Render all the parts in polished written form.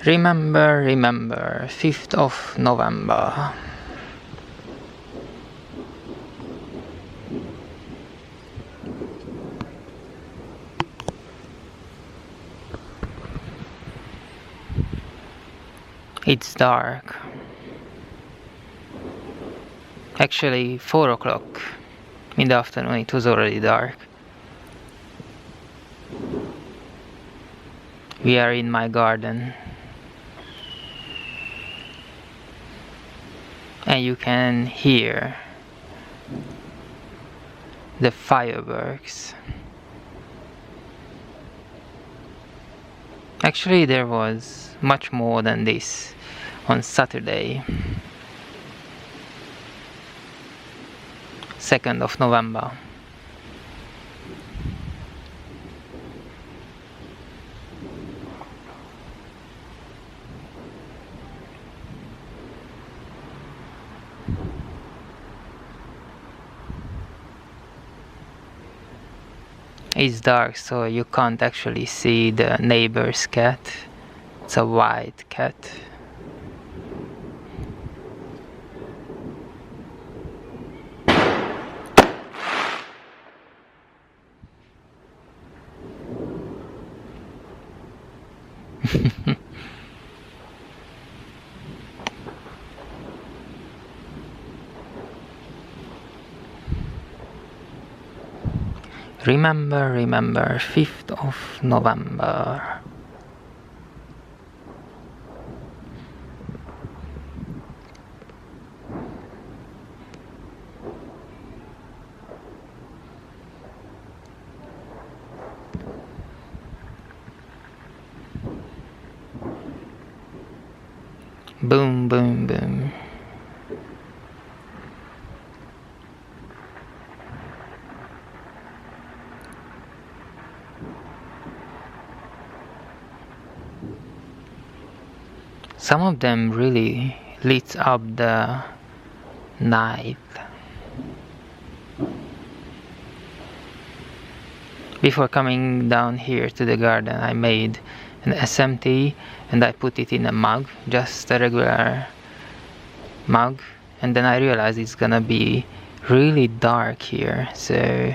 Remember, 5th of November. It's dark. Actually, 4 o'clock in the afternoon, it was already dark. We are in my garden. And you can hear the fireworks. Actually, there was much more than this on Saturday, 2nd of November. It's dark, so you can't actually see the neighbor's cat. It's a white cat. Remember, 5th of November. Boom, boom, boom. Some of them really lit up the night. Before coming down here to the garden, I made an SMT and I put it in a mug, just a regular mug, and then I realized it's gonna be really dark here, so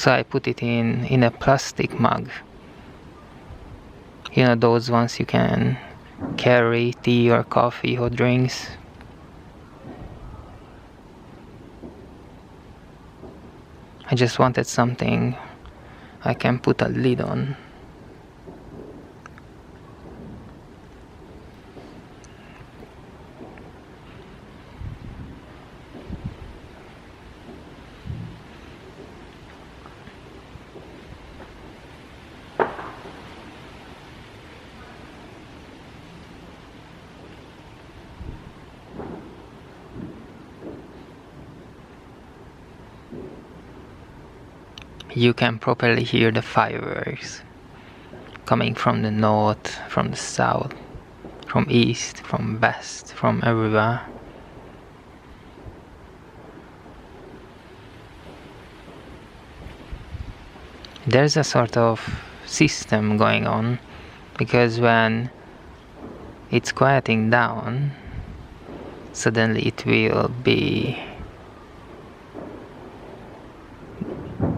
I put it in a plastic mug. You know, those ones you can carry tea or coffee or drinks. I just wanted something I can put a lid on. You can properly hear the fireworks coming from the north, from the south, from east, from west, from everywhere. There's a sort of system going on, because when it's quieting down, suddenly it will be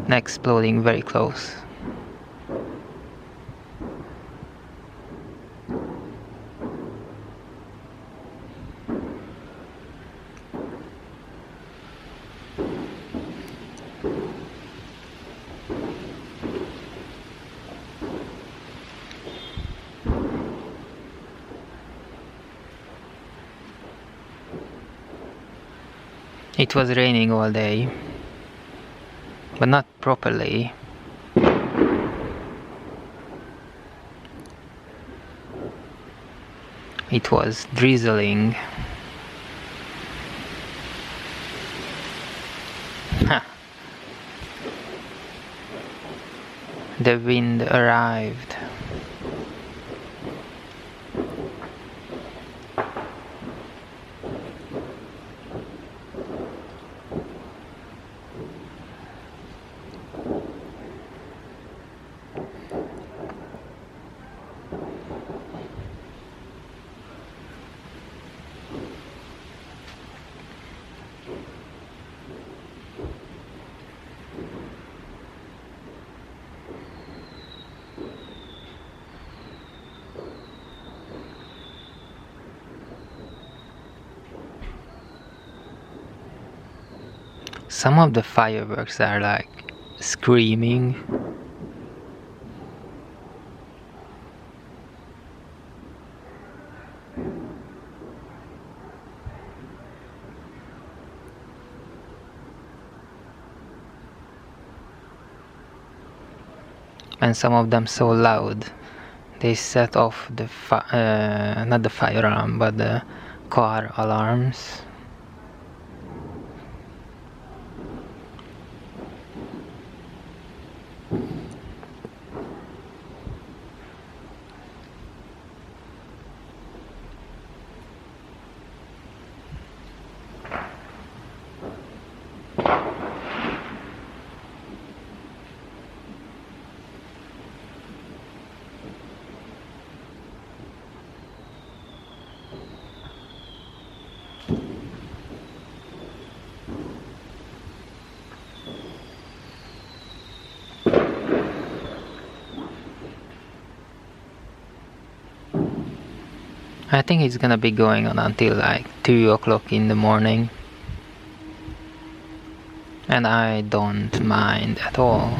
exploding very close. It was raining all day, but not properly. It was drizzling. The wind arrived. Some of the fireworks are like screaming. And some of them so loud they set off the not the fire alarm but the car alarms. I think it's gonna be going on until like 2 o'clock in the morning. And I don't mind at all.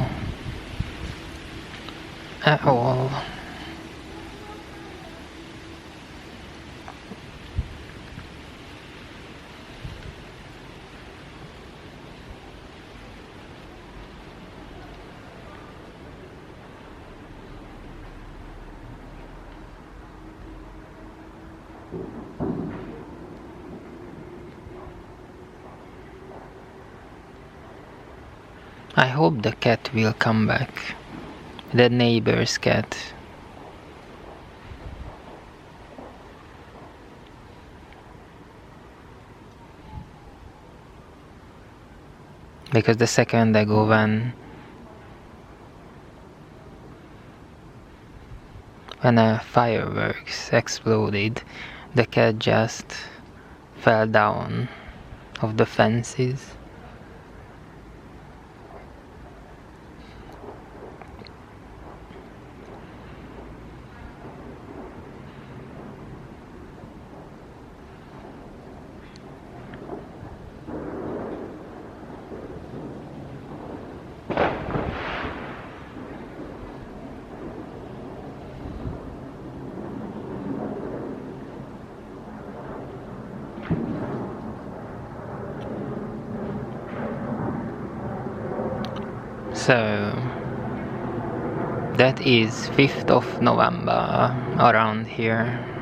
At all. I hope the cat will come back. The neighbor's cat. Because the second ago when a fireworks exploded, the cat just fell down off the fences. So that is 5th of November around here.